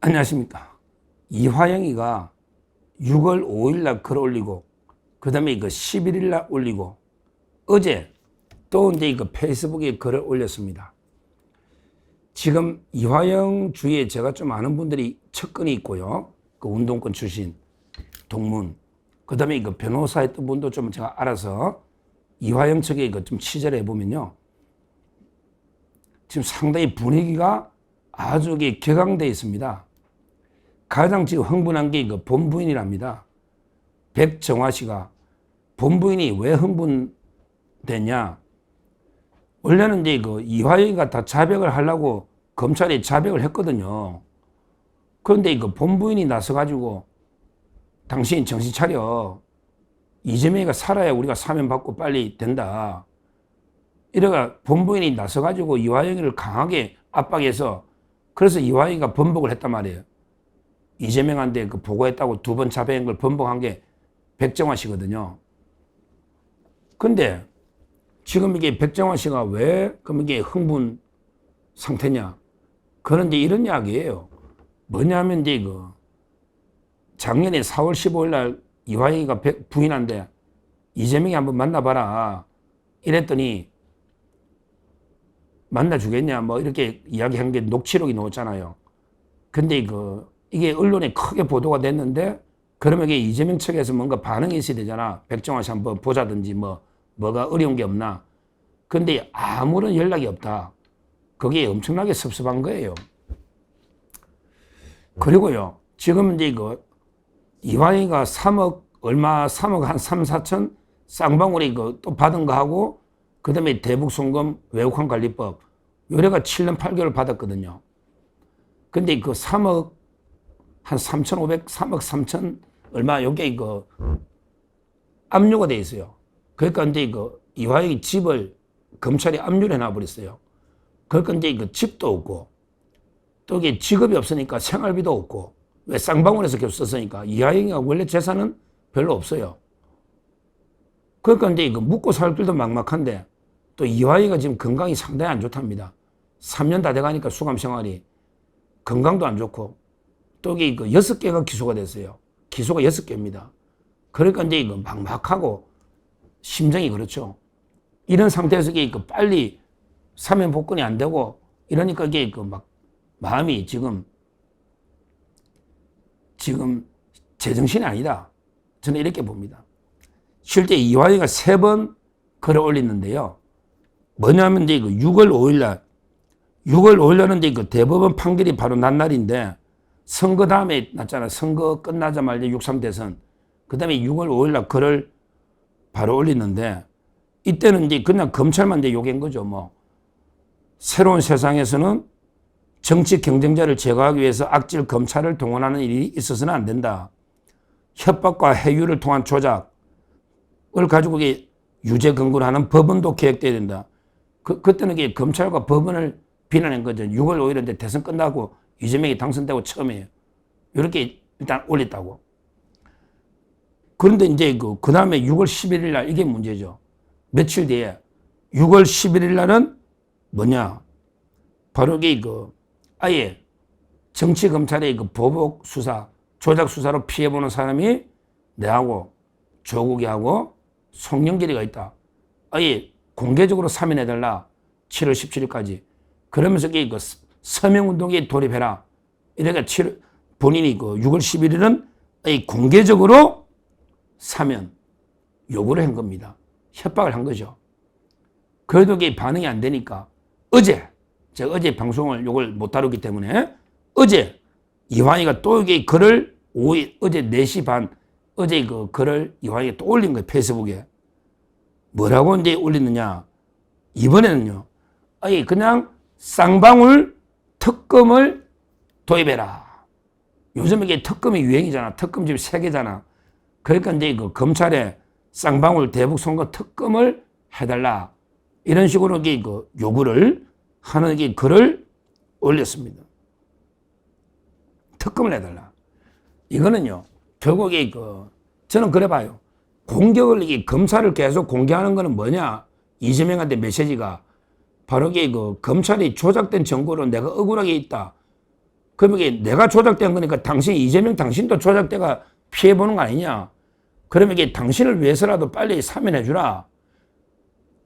안녕하십니까. 이화영이가 6월 5일 날 글 올리고, 그 다음에 이거 11일 날 올리고, 어제 또 이제 이거 페이스북에 글을 올렸습니다. 지금 이화영 주위에 제가 좀 아는 분들이 측근이 있고요. 그 운동권 출신, 동문. 그 다음에 이거 변호사 했던 분도 좀 제가 알아서 이화영 측에 이거 좀 취재를 해보면요. 지금 상당히 분위기가 아주 격앙되어 있습니다. 가장 지금 흥분한 게 이거 본부인이랍니다. 백정화 씨가. 본부인이 왜 흥분됐냐? 원래는 이제 그 이화영이가 다 자백을 하려고 검찰에 자백을 했거든요. 그런데 이거 본부인이 나서가지고 당신 정신 차려. 이재명이가 살아야 우리가 사면받고 빨리 된다. 이래가 본부인이 나서가지고 이화영이를 강하게 압박해서 그래서 이화영이가 번복을 했단 말이에요. 이재명한테 그 보고했다고 2번 자백한 걸 번복한 게 백정화 씨거든요. 근데 지금 이게 백정화 씨가 왜 그럼 이게 흥분 상태냐? 그런데 이런 이야기예요. 뭐냐면 이제 그 작년에 4월 15일 날 이화영이가 부인한데 이재명이 한번 만나봐라. 이랬더니 만나주겠냐? 뭐 이렇게 이야기한 게 녹취록이 나왔잖아요. 근데 이게 언론에 크게 보도가 됐는데 그러면 이게 이재명 측에서 뭔가 반응이 있어야 되잖아. 백정화 씨 한번 보자든지 뭐가 어려운 게 없나. 근데 아무런 연락이 없다. 그게 엄청나게 섭섭한 거예요. 그리고요. 지금 이제 이화영이가 3억 한 3, 4천 쌍방울이 또 받은 거 하고 그 다음에 대북송금 외국환 관리법 요래가 7년 8개월 받았거든요. 근데 3억 한 3,500, 3억 3천 얼마 요게 압류가 돼 있어요. 그러니까 이제 이화영이 집을 검찰이 압류를 해놔버렸어요. 그러니까 이제 집도 없고 또 이게 직업이 없으니까 생활비도 없고 왜 쌍방울에서 계속 썼으니까 이화영이가 원래 재산은 별로 없어요. 그러니까 이제 묵고 살 길도 막막한데 또 이화영이가 지금 건강이 상당히 안 좋답니다. 3년 다 돼가니까 수감 생활이 건강도 안 좋고 또 이게 6개가 기소가 됐어요. 기소가 6개입니다. 그러니까 이제 막막하고 심정이 그렇죠. 이런 상태에서 이게 빨리 사면 복권이 안 되고 이러니까 이게 막 마음이 지금 제정신이 아니다. 저는 이렇게 봅니다. 실제 이화영이가 3번 글을 올렸는데요. 뭐냐면 이제 6월 5일 날은 이제 대법원 판결이 바로 난 날인데 선거 다음에 났잖아. 선거 끝나자마자 6.3 대선. 그 다음에 6월 5일 날 글을 바로 올렸는데 이때는 이제 그냥 검찰만 이제 욕한 거죠. 뭐 새로운 세상에서는 정치 경쟁자를 제거하기 위해서 악질 검찰을 동원하는 일이 있어서는 안 된다. 협박과 해유를 통한 조작을 가지고 유죄 근거를 하는 법원도 개혁돼야 된다. 그때는 검찰과 법원을 비난한 거죠. 6월 5일인데 대선 끝나고 이재명이 당선되고 처음이에요. 이렇게 일단 올렸다고. 그런데 이제 그 다음에 6월 11일 날 이게 문제죠. 며칠 뒤에 6월 11일 날은 뭐냐. 바로 이게 아예 정치검찰의 보복 수사, 조작 수사로 피해보는 사람이 내하고 조국이하고 송영길이가 있다. 아예 공개적으로 사면해달라. 7월 17일까지. 그러면서 서명운동에 돌입해라. 이래가 본인이 6월 11일은 아예 공개적으로 사면 요구를 한 겁니다. 협박을 한 거죠. 그래도 이게 반응이 안 되니까 제가 어제 방송을 요걸 못 다루기 때문에 어제 이화영이가 또 이게 글을 어제 4시 반 어제 글을 이화영이가 또 올린 거예요. 페이스북에. 뭐라고 이제 올리느냐. 이번에는요. 아예 그냥 쌍방울 특검을 도입해라. 요즘 이게 특검이 유행이잖아. 특검 지금 세계잖아. 그러니까 이제 검찰에 쌍방울 대북 선거 특검을 해달라. 이런 식으로 이게 요구를 하는 게 글을 올렸습니다. 특검을 해달라. 이거는요. 결국에 저는 그래 봐요. 공격을 이게 검찰을 계속 공개하는 거는 뭐냐? 이재명한테 메시지가 바로 이게 검찰이 조작된 정보로 내가 억울하게 있다. 그럼 이게 내가 조작된 거니까 당신, 이재명 당신도 조작대가 피해보는 거 아니냐. 그러면 이게 당신을 위해서라도 빨리 사면해주라.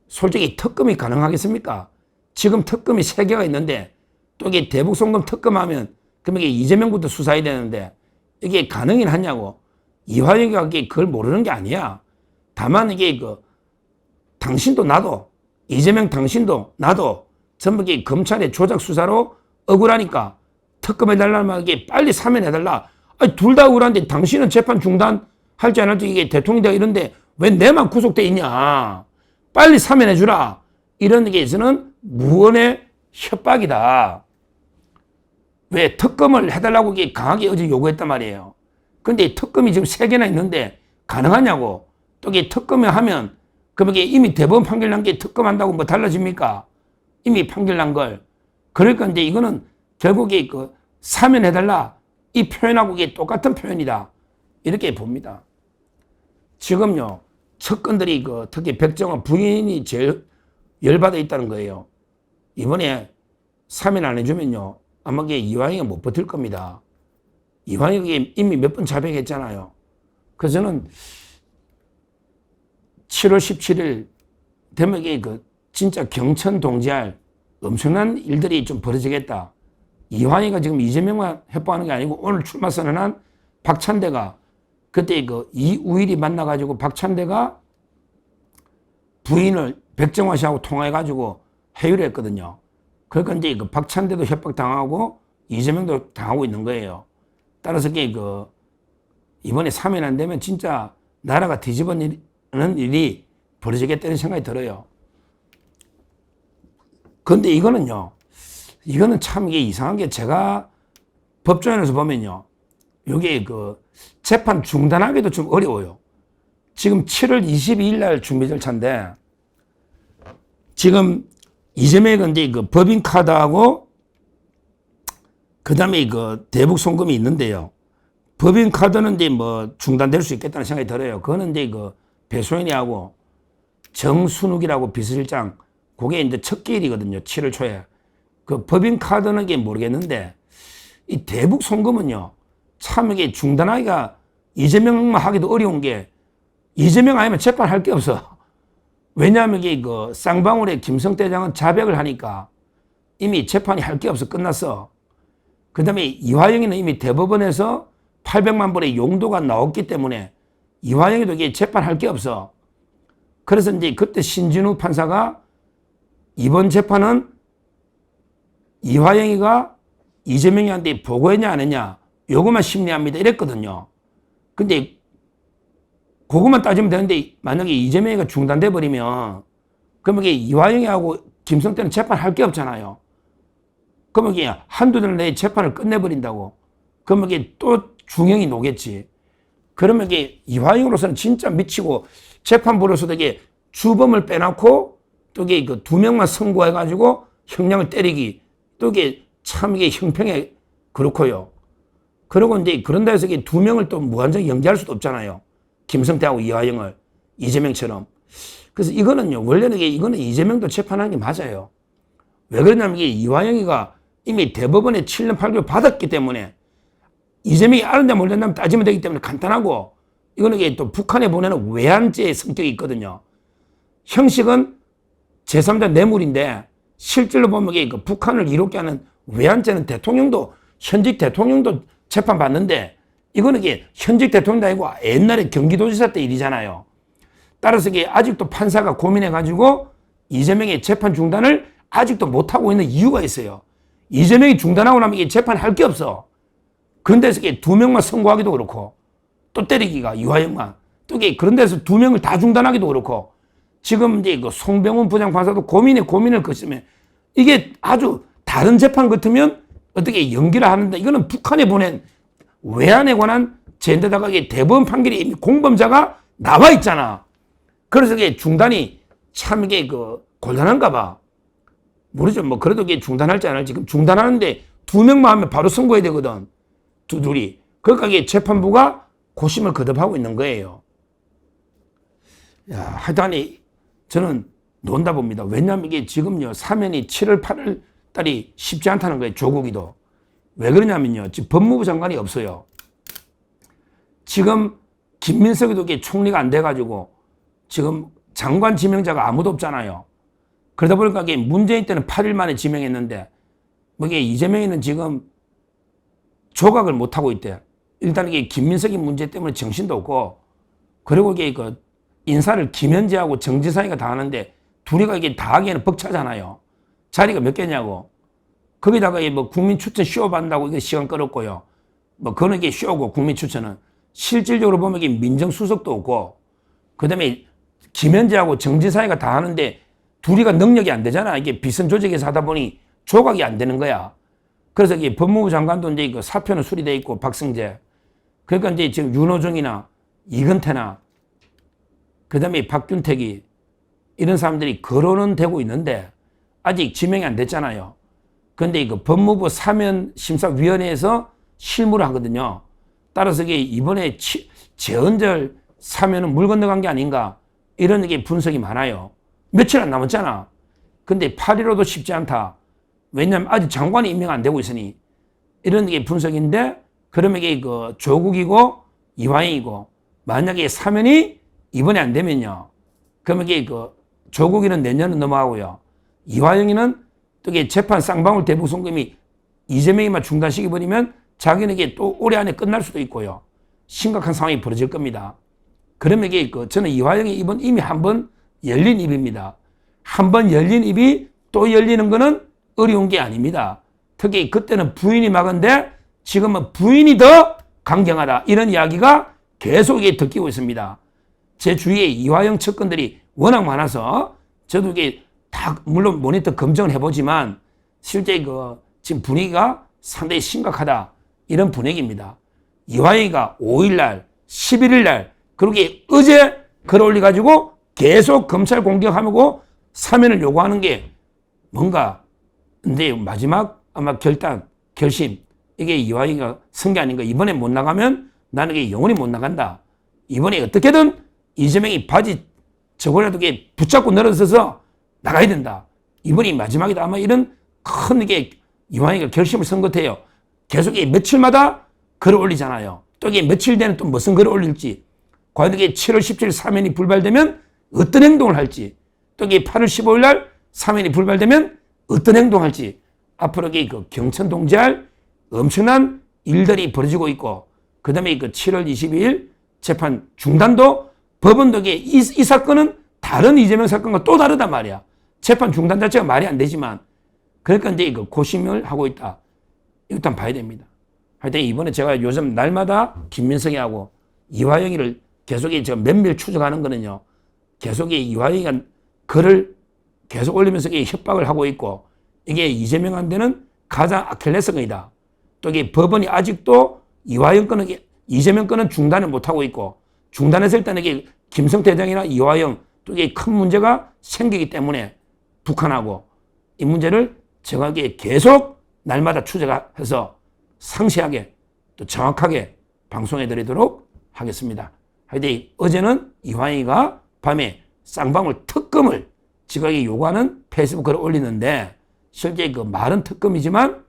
솔직히 특검이 가능하겠습니까? 지금 특검이 3개가 있는데 또 이게 대북송금 특검하면 그럼 이게 이재명부터 수사해야 되는데 이게 가능이 하냐고. 이화영이가 그걸 모르는 게 아니야. 다만 이게 당신도 나도, 이재명 당신도 나도 전부 이게 검찰의 조작 수사로 억울하니까 특검해달라면 이게 빨리 사면해달라. 아니, 둘 다 억울한데 당신은 재판 중단할지 안 할지 이게 대통령이다 이런데 왜 내만 구속돼 있냐. 빨리 사면해주라. 이런 게에서는 무언의 협박이다. 왜 특검을 해달라고 이게 강하게 어제 요구했단 말이에요. 근데 특검이 지금 3개나 있는데 가능하냐고. 또 이게 특검을 하면 그럼 이게 이미 대법원 판결 난 게 특검한다고 뭐 달라집니까? 이미 판결 난 걸. 그러니까 이제 이거는 결국에 사면해달라. 이 표현하고 이게 똑같은 표현이다. 이렇게 봅니다. 지금요, 측근들이 특히 백정원 부인이 제일 열받아 있다는 거예요. 이번에 사면 안 해주면요, 아마 이게 이화영이 못 버틸 겁니다. 이화영이 이미 몇 번 자백했잖아요. 그래서 저는 7월 17일 되면 이게 진짜 경천 동지할 엄청난 일들이 좀 벌어지겠다. 이화영이가 지금 이재명만 협박하는 게 아니고 오늘 출마 선언한 박찬대가 그때 이우일이 만나가지고 박찬대가 부인을 백정화 씨하고 통화해가지고 회유를 했거든요. 그러니까 이제 박찬대도 협박당하고 이재명도 당하고 있는 거예요. 따라서 이번에 사면 안 되면 진짜 나라가 뒤집어지는 일이 벌어지겠다는 생각이 들어요. 그런데 이거는 참 이게 이상한 게 제가 법조인에서 보면요. 이게 재판 중단하기도 좀 어려워요. 지금 7월 22일 날 준비 절차인데 지금 이재명은 이제 법인카드하고 그 다음에 대북 송금이 있는데요. 법인카드는 이제 뭐 중단될 수 있겠다는 생각이 들어요. 그거는 이제 배소연이하고 정순욱이라고 비서실장 그게 이제 첫 기일이거든요. 7월 초에. 법인카드는 이게 모르겠는데 이 대북 송금은요. 참 이게 중단하기가 이재명만 하기도 어려운 게 이재명 아니면 재판할 게 없어. 왜냐하면 이게 쌍방울의 김성대장은 자백을 하니까 이미 재판이 할 게 없어. 끝났어. 그 다음에 이화영이는 이미 대법원에서 800만 불의 용도가 나왔기 때문에 이화영이도 이게 재판할 게 없어. 그래서 이제 그때 신진우 판사가 이번 재판은 이화영이가 이재명이한테 보고했냐 안 했냐 요것만 심리합니다 이랬거든요. 근데 그것만 따지면 되는데 만약에 이재명이가 중단돼 버리면 그러면 이게 이화영이하고 김성태는 재판할 게 없잖아요. 그러면 이게 한두 달 내에 재판을 끝내버린다고. 그러면 이게 또 중형이 노겠지. 그러면 이게 이화영으로서는 진짜 미치고 재판부로서도 이게 주범을 빼놓고 또 이게 2명만 선고해가지고 형량을 때리기 또 이게 참 이게 형평에 그렇고요. 그리고 이제 그런 데서 이게 2명을 또 무한정 연기할 수도 없잖아요. 김성태하고 이화영을 이재명처럼. 그래서 이거는요 원래는 이거는 이재명도 재판하는 게 맞아요. 왜 그러냐면 이게 이화영이가 이미 대법원에 7년 8개월 받았기 때문에 이재명이 알았냐 몰랐냐 따지면 되기 때문에 간단하고 이거는 이게 또 북한에 보내는 외환죄의 성격이 있거든요. 형식은 제3자 뇌물인데 실질로 보면 이게 북한을 이롭게 하는 외환죄는 대통령도 현직 대통령도 재판받는데 이거는 이게 현직 대통령도 아니고 옛날에 경기도지사 때 일이잖아요. 따라서 이게 아직도 판사가 고민해가지고 이재명의 재판 중단을 아직도 못하고 있는 이유가 있어요. 이재명이 중단하고 나면 이게 재판할 게 없어. 그런 데서 2명만 선고하기도 그렇고 또 때리기가 이화영만 또 그런 데서 2명을 다 중단하기도 그렇고 지금 이제 송병훈 부장판사도 고민을 거치면 이게 아주 다른 재판 같으면 어떻게 연기를 하는데 이거는 북한에 보낸 외환에 관한 죄인데다가 이게 대법원 판결이 이미 공범자가 나와 있잖아. 그래서 이게 중단이 참 이게 곤란한가 봐. 모르죠. 뭐 그래도 이게 중단할지 안 할지. 지금 중단하는데 2명만 하면 바로 선고해야 되거든. 둘이. 그러니까 이게 재판부가 고심을 거듭하고 있는 거예요. 야, 하여튼이 저는 논다 봅니다. 왜냐하면 이게 지금요, 사면이 7월 8월 달이 쉽지 않다는 거예요. 조국이도. 왜 그러냐면요. 지금 법무부 장관이 없어요. 지금 김민석이도 이게 총리가 안 돼가지고 지금 장관 지명자가 아무도 없잖아요. 그러다 보니까 이게 문재인 때는 8일 만에 지명했는데 뭐 이게 이재명이는 지금 조각을 못하고 있대. 일단 이게 김민석이 문제 때문에 정신도 없고 그리고 이게 그 인사를 김현재하고 정지상이가 다 하는데 둘이가 이게 다 하기에는 벅차잖아요. 자리가 몇 개냐고. 거기다가 뭐 국민 추천 쇼 받는다고 이게 시간 끌었고요. 뭐 그거는 이게 쇼고 국민 추천은 실질적으로 보면 이게 민정수석도 없고 그다음에 김현재하고 정지상이가 다 하는데 둘이가 능력이 안 되잖아. 이게 비선 조직에서 하다 보니 조각이 안 되는 거야. 그래서 이게 법무부 장관도 이제 그 사표는 수리돼 있고 박성재. 그러니까 이제 지금 윤호중이나 이근태나 그다음에 박균택이 이런 사람들이 거론은 되고 있는데 아직 지명이 안 됐잖아요. 그런데 그 법무부 사면심사위원회에서 실무를 하거든요. 따라서 이게 이번에 재헌절 사면은 물 건너간 게 아닌가 이런 게 분석이 많아요. 며칠 안 남았잖아. 근데 8.15도 쉽지 않다. 왜냐하면 아직 장관이 임명 안 되고 있으니 이런 게 분석인데 그러면 이게 그 조국이고 이화영이고 만약에 사면이 이번에 안 되면요. 그러면 이게 그 조국이는 내년은 넘어가고요. 이화영이는 또 이게 재판 쌍방울 대북 송금이 이재명이만 중단시켜버리면 자기는 이게 또 올해 안에 끝날 수도 있고요. 심각한 상황이 벌어질 겁니다. 그러면 이게 그 저는 이화영이 이번 이미 한 번 열린 입입니다. 한 번 열린 입이 또 열리는 거는 어려운 게 아닙니다. 특히 그때는 부인이 막은데 지금은 부인이 더 강경하다. 이런 이야기가 계속 이게 듣기고 있습니다. 제 주위에 이화영 측근들이 워낙 많아서 저도 이게 다 물론 모니터 검증을 해보지만 실제 그 지금 분위기가 상당히 심각하다. 이런 분위기입니다. 이화영이가 5일날, 11일날 그렇게 어제 글 올려가지고 계속 검찰 공격하고 사면을 요구하는 게 뭔가 근데 마지막 아마 결심 이게 이화영이가 쓴 게 아닌가. 이번에 못 나가면 나는 이게 영원히 못 나간다. 이번에 어떻게든 이재명이 바지 저거라도 이게 붙잡고 늘어서서 나가야 된다. 이번이 마지막이다. 아마 이런 큰 이게 이화영이가 결심을 쓴 것 같아요. 계속 이 며칠마다 글을 올리잖아요. 또 이게 며칠 뒤에는 또 무슨 글을 올릴지. 과연 이게 7월 17일 사면이 불발되면 어떤 행동을 할지. 또 이게 8월 15일 날 사면이 불발되면 어떤 행동할지. 앞으로 이게 그 경천 동지할 엄청난 일들이 벌어지고 있고, 그 다음에 그 7월 22일 재판 중단도 법원도 이 사건은 다른 이재명 사건과 또 다르단 말이야. 재판 중단 자체가 말이 안 되지만, 그러니까 이제 그 고심을 하고 있다. 일단 봐야 됩니다. 하여튼 이번에 제가 요즘 날마다 김민석이하고 이화영이를 계속 제가 면밀 추적하는 거는요. 계속 이화영이가 글을 계속 올리면서 협박을 하고 있고, 이게 이재명한테는 가장 아킬레스건이다. 또 이게 법원이 아직도 이화영 건은 이재명 건은 중단을 못하고 있고, 중단했을 때는 이게 김성태 회장이나 이화영 또 이게 큰 문제가 생기기 때문에 북한하고 이 문제를 제가 계속 날마다 추적해서 상세하게 또 정확하게 방송해 드리도록 하겠습니다. 하여튼 어제는 이화영이가 밤에 쌍방울 특검을 지각이 요구하는 페이스북 글을 올리는데 실제 그 말은 특검이지만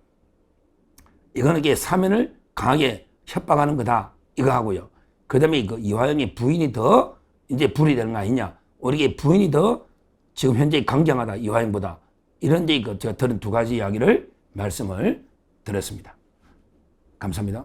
이거는 이게 사면을 강하게 협박하는 거다. 이거 하고요. 그 다음에 그 이화영의 부인이 더 이제 불이 되는 거 아니냐. 우리 부인이 더 지금 현재 강경하다. 이화영보다. 이런 제가 들은 두 가지 이야기를 말씀을 드렸습니다. 감사합니다.